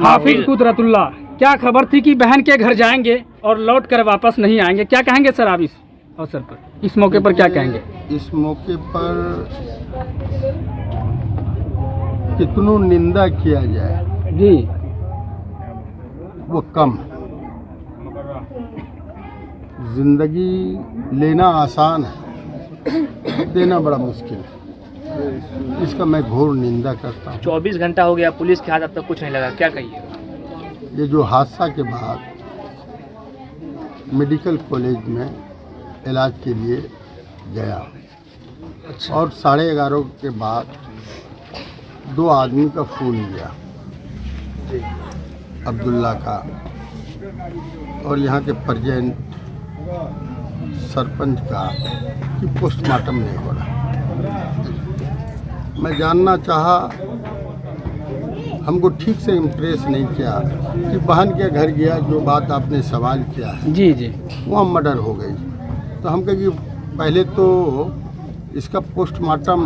हाफिज कुदरतुल्लाह, क्या खबर थी कि बहन के घर जाएंगे और लौट कर वापस नहीं आएंगे, क्या कहेंगे सर आप इस अवसर पर, इस मौके पर क्या कहेंगे? इस मौके पर कितनों निंदा किया जाए जी वो कम। जिंदगी लेना आसान है, देना बड़ा मुश्किल है। इसका मैं घोर निंदा करता हूँ। 24 घंटा हो गया, पुलिस के हाथ अब तक कुछ नहीं लगा, क्या कहिए? ये जो हादसा के बाद मेडिकल कॉलेज में इलाज के लिए गया और 11:30 के बाद 2 आदमी का फ़ोन लिया, अब्दुल्ला का और यहाँ के प्रेजेंट सरपंच का, कि पोस्टमार्टम नहीं हो रहा। मैं जानना चाहा, हमको ठीक से इम्प्रेस नहीं किया कि बहन के घर गया, जो बात आपने सवाल किया है जी जी वहाँ मर्डर हो गई। तो हम कहे कि पहले तो इसका पोस्टमार्टम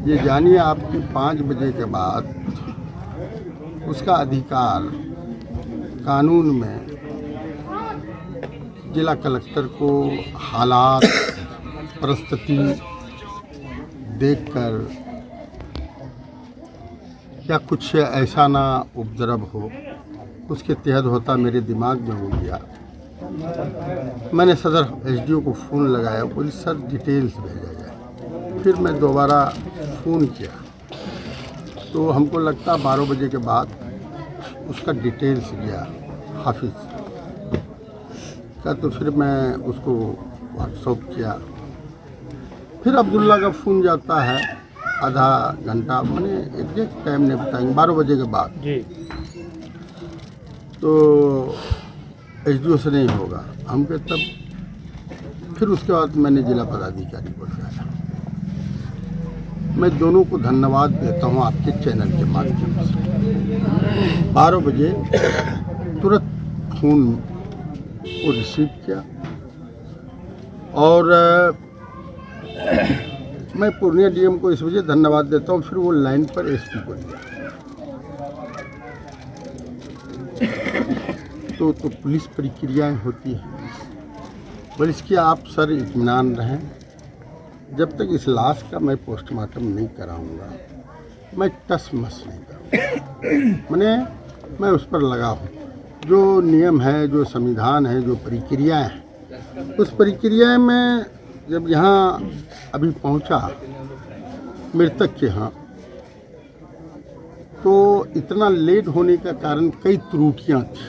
ये जानिए आपकी 5 बजे के बाद उसका अधिकार कानून में जिला कलेक्टर को हालात परिस्थिति देखकर या कुछ ऐसा ना उपद्रव हो, उसके तहत होता मेरे दिमाग में हो गया। मैंने सदर एसडीओ को फ़ोन लगाया, बोली सर डिटेल्स भेजा जाए। फिर मैं दोबारा फ़ोन किया तो हमको लगता 12 बजे के बाद उसका डिटेल्स गया हाफिज का। तो फिर मैं उसको व्हाट्सअप किया। फिर अब्दुल्ला का फ़ोन जाता है आधा घंटा, मैंने एग्जैक्ट टाइम नहीं बताएंगे, 12 बजे के बाद जी। तो एसडीओ से नहीं होगा हमके। तब फिर उसके बाद मैंने जिला पदाधिकारी को लगाया। मैं दोनों को धन्यवाद देता हूँ आपके चैनल के माध्यम से। 12 बजे तुरंत फ़ोन को रिसीव किया और मैं पूर्णिया डीएम को इस वजह धन्यवाद देता हूँ। फिर वो लाइन पर एसपी को दिया तो पुलिस प्रक्रियाएं होती हैं। बल इसकी आप सर इत्मीनान रहें, जब तक इस लाश का मैं पोस्टमार्टम नहीं कराऊंगा मैं टस मस नहीं करूँगा। मैं उस पर लगा हूँ। जो नियम है, जो संविधान है, जो प्रक्रियाएं हैं, उस प्रक्रिया में जब यहाँ अभी पहुँचा मृतक के यहाँ, तो इतना लेट होने का कारण कई त्रुटियाँ थी,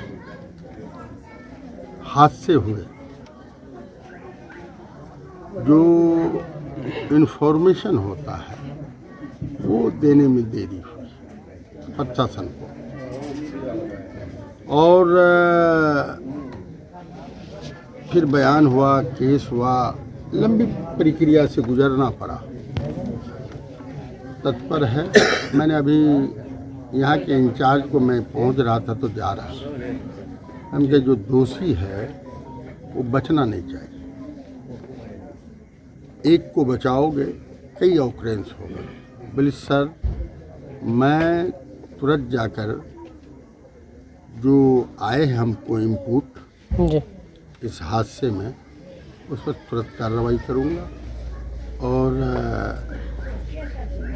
हादसे हुए। जो इन्फॉर्मेशन होता है वो देने में देरी हुई प्रशासन को, और फिर बयान हुआ, केस हुआ, लंबी प्रक्रिया से गुजरना पड़ा। तत्पर है। मैंने अभी यहाँ के इंचार्ज को, मैं पहुँच रहा था तो जा रहा, हमके जो दोषी है वो बचना नहीं चाहिए। एक को बचाओगे कई ऑकरेंस होगा। बोले सर मैं तुरंत जाकर जो आए हैं हमको इनपुट जी इस हादसे में, उस पर तुरंत कार्रवाई करूँगा। और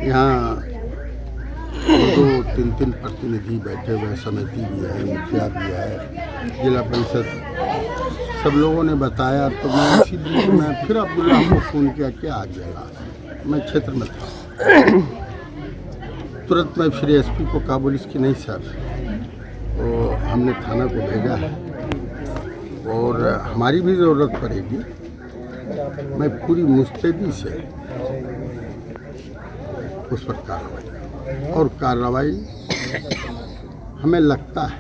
यहाँ 2-3 प्रतिनिधि बैठे हुए, समिति भी है, मुखिया भी है, जिला परिषद, सब लोगों ने बताया। तो मैं इसी बीच में फिर अब्दुल्ला को फ़ोन किया कि आ गया, मैं क्षेत्र में था। तुरंत मैं फिर एसपी को कहा, बोली इसकी नहीं सर, तो हमने थाना को भेजा है और हमारी भी ज़रूरत पड़ेगी। मैं पूरी मुस्तैदी से उस पर कार्रवाई, और कार्रवाई हमें लगता है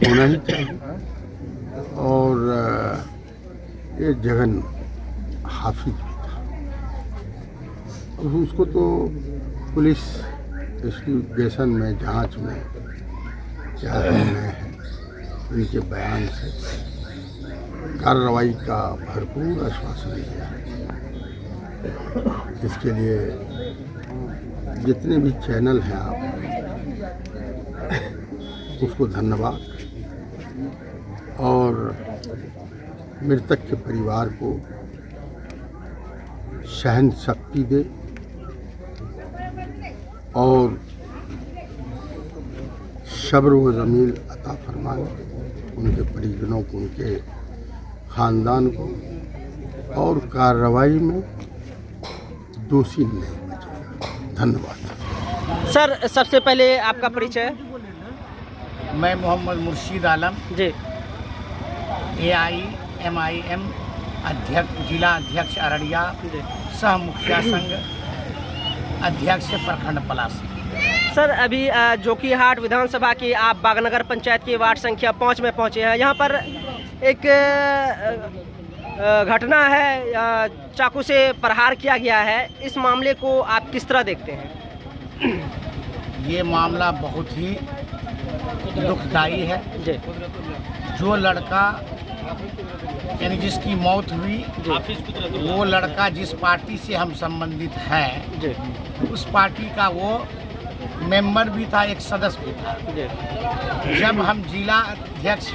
होना ही चाहिए। और ये जगन हाफिज था, अब उसको तो पुलिस इन्वेस्टिगेशन में, जांच में क्या है, उनके बयान से कार्रवाई का भरपूर आश्वासन दिया है। इसके लिए जितने भी चैनल हैं आप उसको धन्यवाद और मृतक के परिवार को सहन शक्ति दे और सब्र व जमील अता फरमाए उनके परिजनों को, उनके खानदान को, और कार्रवाई में दोषी नहीं बचेगा। धन्यवाद। सर, सबसे पहले आपका परिचय। मैं मोहम्मद मुर्शीद आलम जी। AIMIM अध्यक्ष, जिला अध्यक्ष अररिया, सह मुखिया संघ अध्यक्ष प्रखंड पलासी। सर, अभी जोकीहाट विधानसभा की आप बागनगर पंचायत की वार्ड संख्या 5 में पहुंचे हैं। यहाँ पर एक घटना है, चाकू से प्रहार किया गया है। इस मामले को आप किस तरह देखते हैं? ये मामला बहुत ही दुखदाई है। जी। जो लड़का यानी जिसकी मौत हुई, वो लड़का जिस पार्टी से हम संबंधित हैं, जी, उस पार्टी का वो मेंबर भी था, एक सदस्य भी था। जी। जब हम जिला अध्यक्ष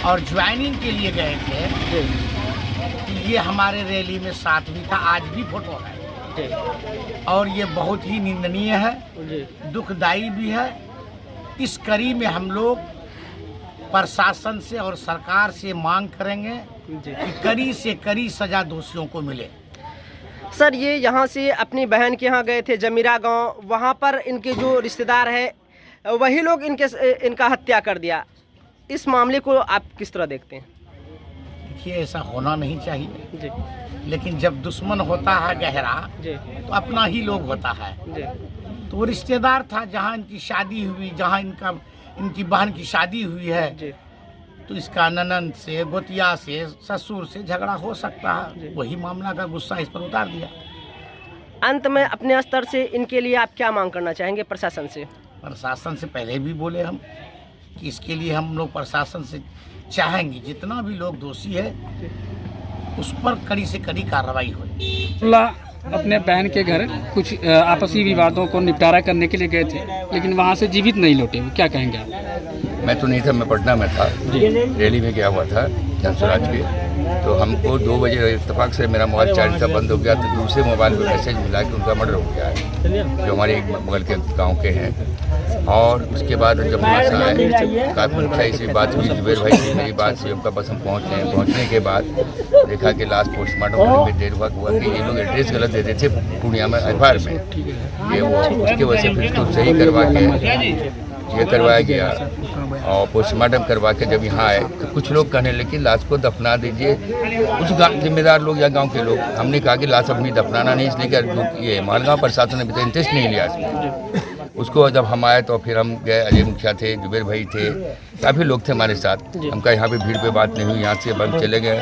और ज्वाइनिंग के लिए गए थे, जी। ये हमारे रैली में साथ भी था, आज भी फोटो है। जी। और ये बहुत ही निंदनीय है, जी। दुखदाई भी है। इस कड़ी में हम लोग प्रशासन से और सरकार से मांग करेंगे जी। कि कड़ी से कड़ी सजा दोषियों को मिले। सर, ये यहाँ से अपनी बहन के यहाँ गए थे जमीरा गांव, वहाँ पर इनके जो रिश्तेदार है वही लोग इनका हत्या कर दिया। इस मामले को आप किस तरह देखते हैं? देखिए, ऐसा होना नहीं चाहिए। जी। लेकिन जब दुश्मन होता है गहरा, जी। तो अपना ही लोग होता है। जी। तो वो रिश्तेदार था, जहाँ इनकी शादी हुई, जहाँ इनकी बहन की शादी हुई है, जी। तो इसका ननद से, गोतिया से, ससुर से झगड़ा हो सकता है। वही मामला का गुस्सा इस पर उतार दिया। अंत में अपने स्तर से इनके लिए आप क्या मांग करना चाहेंगे प्रशासन से? प्रशासन से पहले भी बोले हम कि इसके लिए हम लोग प्रशासन से चाहेंगे जितना भी लोग दोषी है उस पर कड़ी से कड़ी कार्रवाई हो। अपने बहन के घर कुछ आपसी विवादों को निपटारा करने के लिए गए थे, लेकिन वहाँ से जीवित नहीं लौटे। वो क्या कहेंगे आप? मैं तो नहीं था, मैं पटना में था, रैली में गया हुआ था जनस्वराज के। तो हमको 2 बजे इत्तेफाक से मेरा मोबाइल चार्ज था, बंद हो गया। तो दूसरे मोबाइल पर मैसेज मिला कि उनका मर्डर हो गया है, जो हमारे एक बगल के गांव के हैं। और उसके बाद जब वहाँ से आए, काफ़ी सही से बात हुई, जुबेर भाई से मेरी बात हुई, उनका बस हम पहुँचे हैं। पहुँचने के बाद देखा कि लास्ट पोस्टमार्टम करने में देर वक्त हुआ कि ये लोग एड्रेस गलत दे रहे थे पूर्णिया में FIR में। ये वो उसकी वजह से फिर उसको सही करवा के ये करवाया गया और पोस्टमार्टम करवा के जब यहाँ आए तो कुछ लोग कहने लगे कि लाश को दफना दीजिए। कुछ जिम्मेदार लोग या गांव के लोग, हमने कहा कि लाश अभी दफनाना नहीं, इसलिए कि ये मालगांव प्रशासन ने भी तो इंटरेस्ट नहीं लिया इसमें। उसको जब हम आए तो फिर हम गए, अजय मुखिया थे, जुबेर भाई थे, काफ़ी लोग थे हमारे साथ। हमका यहाँ पे भीड़ पे बात नहीं हुई, यहाँ से हम चले गए,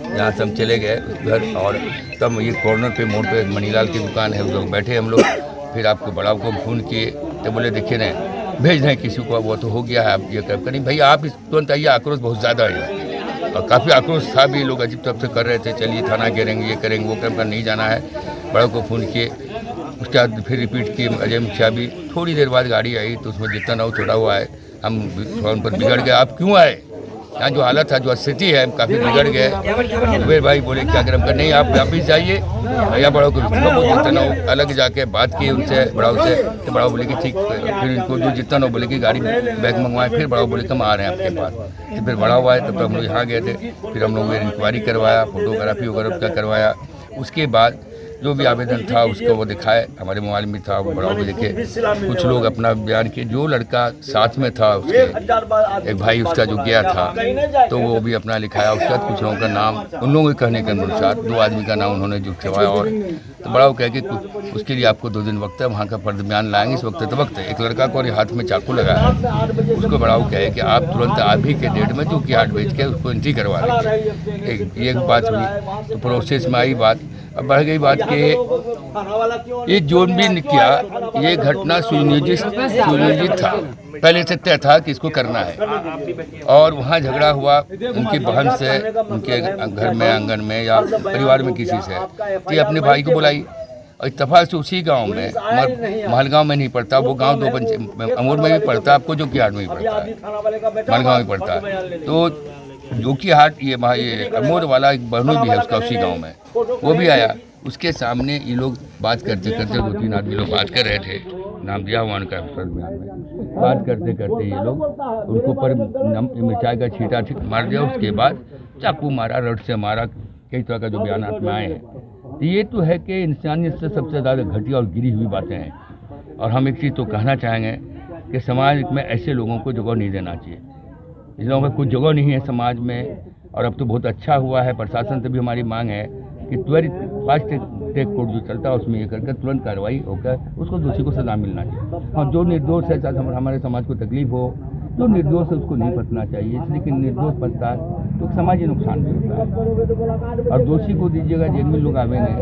यहाँ से हम चले गए उस घर। और तब ये कॉर्नर पे मोड़ पे मनीलाल की दुकान है, उस लोग बैठे हम लोग। फिर आपको बड़ा को फ़ोन किए तो बोले देखिए ना, भेज दें किसी को, वो तो हो गया है, आप ये कर नहीं भैया, आप इस तुरंत आइए। आक्रोश बहुत ज़्यादा है और काफ़ी आक्रोश था भी, लोग अजीब तरफ से कर रहे थे, चलिए थाना घेरेंगे, ये करेंगे, वो करेंगे, नहीं जाना है। बड़ा को फ़ोन किए, उसके बाद फिर रिपीट किए। अजय मुखिया भी, थोड़ी देर बाद गाड़ी आई तो उसमें जितना ना हो छोड़ा हुआ है, हम फोन पर बिगड़ गए। आप क्यों आए? यहाँ जो हालत था, जो स्थिति है, हम काफ़ी बिगड़ गए। जुबेर भाई बोले क्या करें, हम नहीं, आप वापिस जाइए। भैया बड़ा को जितना हो अलग जाके बात की उनसे, बड़ा से, तो बड़ा बोले कि ठीक। फिर इनको जो जितना हो बोले कि गाड़ी बैग मंगवाए। फिर बड़ा बोले कि हम आ रहे हैं आपके पास। तो फिर बड़ा हुआ है, तब हम लोग यहाँ गए थे। फिर हम लोग इंक्वायरी करवाया, फोटोग्राफी वगैरह का करवाया। उसके बाद जो भी आवेदन था उसको वो दिखाए, हमारे मोबाइल में था, वो बड़ा भी देखे। कुछ लोग अपना बयान किए, जो लड़का साथ में था उसके, एक भाई उसका जो गया था, तो वो भी अपना लिखाया। उसके बाद कुछ लोगों का नाम, उन लोगों के कहने के अनुसार 2 आदमी का नाम उन्होंने जो करवाया। और तो बड़ा वो कह के उसके लिए आपको 2 दिन वक्त है, वहाँ का फर्द बयान लाएंगे इस वक्त। तो वक्त एक लड़का को और हाथ में चाकू लगाया, उसको बड़ा वो कहे कि आप तुरंत आप ही के डेट में जो कि हाट बेच के उसको एंट्री करवा लीजिए। एक बात हुई, तो प्रोसेस में आई बात। अब बढ़ गई बात कि ये जो भी किया, ये घटना सुनियोजित था, पहले से तय था कि इसको करना है। और वहाँ झगड़ा हुआ उनकी बहन से, उनके घर में, आंगन में या परिवार में किसी से, कि अपने भाई को बुलाई। और इत्तेफाक से उसी गांव में महलगांव में नहीं पड़ता, वो गांव दो अमूर में भी पड़ता है, आपको जो कि हाट में भी पड़ता है, महलगांव में पड़ता है। तो जो कि हाट ये अमूर वाला एक बहनोई भी है उसका उसी गांव में, वो भी आया। उसके सामने ये लोग बात करते करते 2-3 आदमी लोग बात कर रहे थे, नाम दिया हुआ उनका बात करते करते ये लोग उनको पर मिर्चाई का छींटा मार दिया। उसके बाद चाकू मारा, रड से मारा, कई तरह का जो बयान में आए हैं। तो ये तो है कि इंसानियत से सबसे ज़्यादा घटिया और गिरी हुई बातें हैं। और हम एक चीज़ तो कहना चाहेंगे कि समाज में ऐसे लोगों को जगह नहीं देना चाहिए। इन लोगों का कुछ जगह नहीं है समाज में। और अब तो बहुत अच्छा हुआ है, प्रशासन से भी हमारी मांग है कि त्वरित फास्ट ट्रैक कोर्ट जो चलता है उसमें ये करके तुरंत कार्रवाई होकर उसको दोषी को सजा मिलना चाहिए। और जो निर्दोष है, चाहे हमारे समाज को तकलीफ हो, जो निर्दोष है उसको नहीं फंसना चाहिए, इसलिए कि निर्दोष फंसता है तो समाजी नुकसान भी होता है। और दोषी को दीजिएगा, जेल में लोग आवेंगे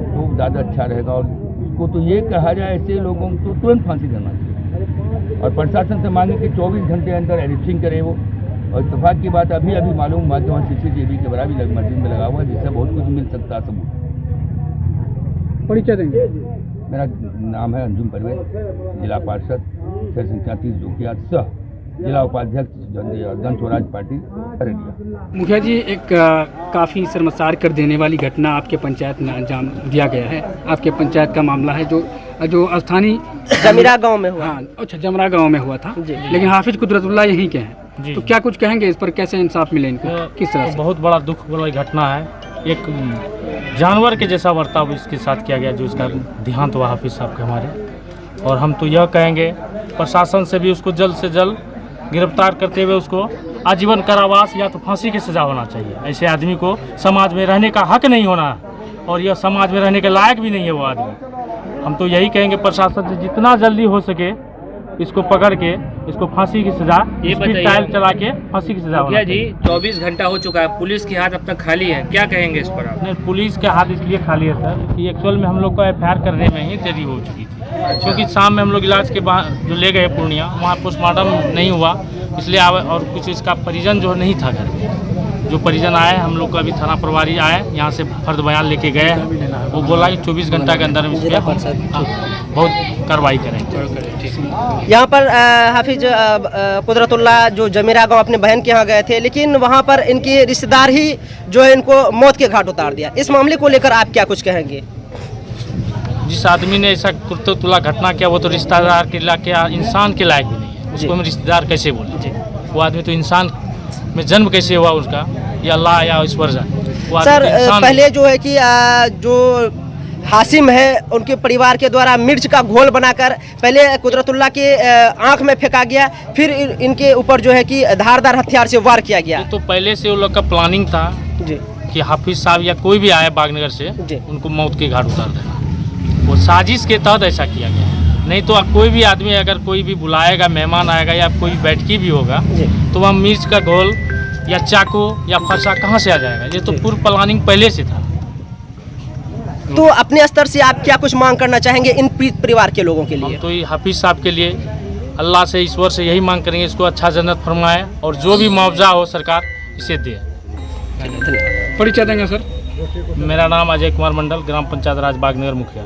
तो ज़्यादा अच्छा रहेगा। और उसको तो ये कहा जाए ऐसे लोगों को तो तुरंत फांसी देना चाहिए। और प्रशासन से मांगे कि 24 घंटे अंदर एडिटिंग करे वो। और इत्तेफाक की बात अभी मालूम हुआ कि वहाँ CCTV कैमरा भी मस्जिद में लगा हुआ है, जिससे बहुत कुछ मिल सकता है सबूत। परिचय देंगे। मेरा नाम है अंजुम परवेज, जिला पार्षद 634 जोकिया सह जिला उपाध्यक्ष जन स्वराज पार्टी अररिया। मुखिया जी, एक काफ़ी शर्मसार कर देने वाली घटना आपके पंचायत में अंजाम दिया गया है। आपके पंचायत का मामला है जो स्थानीय जमीरा गांव में हुआ। हाँ, अच्छा, जमरा गांव में हुआ था, लेकिन हाफिज कुदरतुल्लाह यहीं के हैं। तो क्या कुछ कहेंगे इस पर, कैसे इंसाफ मिले इनको, किस तरह से? बहुत बड़ा दुख वाली घटना है। एक जानवर के जैसा बर्ताव इसके साथ किया गया, जो इसका देहांत हुआ हाफिज साहब के हमारे। और हम तो यह कहेंगे प्रशासन से भी उसको जल्द से जल्द गिरफ्तार करते हुए उसको आजीवन कारावास या तो फांसी की सज़ा होना चाहिए। ऐसे आदमी को समाज में रहने का हक नहीं होना, और यह समाज में रहने के लायक भी नहीं है वो आदमी। हम तो यही कहेंगे प्रशासन से जितना जल्दी हो सके इसको पकड़ के इसको फांसी की सजा, ट्रायल चला के फांसी की सजा होना जी। 24 घंटा हो चुका है, पुलिस के हाथ अब तक खाली है, क्या कहेंगे इस पर आप? नहीं, पुलिस के हाथ इसलिए खाली है सर कि एक्चुअल में हम लोग को FIR करने में ही देरी हो चुकी थी, क्योंकि शाम में हम लोग इलाज के बाद जो ले गए पूर्णिया, वहाँ पोस्टमार्टम नहीं हुआ, इसलिए और कुछ इसका परिजन जो नहीं था घर में। जो परिजन आए, हम लोग का भी थाना प्रभारी आए, यहाँ से फर्द बयान लेके गए हैं। वो बोला कि 24 घंटा के अंदर इस पर बहुत कार्रवाई करेंगे। यहाँ पर हाफिज कुदरतुल्लाह जो जमीरा गांव अपने बहन के यहाँ गए थे, लेकिन वहाँ पर इनके रिश्तेदार ही जो है इनको मौत के घाट उतार दिया। इस मामले को लेकर आप क्या कुछ कहेंगे? जिस आदमी ने ऐसा कुदरतुल्लाह घटना किया वो तो रिश्तेदार के इंसान के लायक भी नहीं है, उसको हम रिश्तेदार कैसे बोले? वो आदमी तो इंसान में जन्म कैसे हुआ उसका, या अल्लाह या ईश्वर जाने। सर, पहले जो है कि जो हासिम है उनके परिवार के द्वारा मिर्च का घोल बनाकर पहले कुदरतुल्लाह के आंख में फेंका गया, फिर इनके ऊपर जो है कि धारदार हथियार से वार किया गया। तो पहले से उन लोग का प्लानिंग था जी कि हाफिज साहब या कोई भी आए बागनगर से उनको मौत के घाट उतार देना। वो साजिश के तहत ऐसा किया गया, नहीं तो कोई भी आदमी अगर कोई भी बुलाएगा, मेहमान आएगा या कोई बैठकी भी होगा तो वहाँ मिर्च का घोल या चाकू या फरसा कहाँ से आ जाएगा? ये तो पूर्व प्लानिंग पहले से था। तो अपने स्तर से आप क्या कुछ मांग करना चाहेंगे इन परिवार के लोगों के लिए? हम तो ये हाफिज साहब के लिए अल्लाह से, ईश्वर से यही मांग करेंगे, इसको अच्छा जन्नत फरमाए और जो भी मुआवजा हो सरकार इसे दे। परिचय देंगे सर। मेरा नाम अजय कुमार मंडल, ग्राम पंचायत राज बागनगर मुखिया।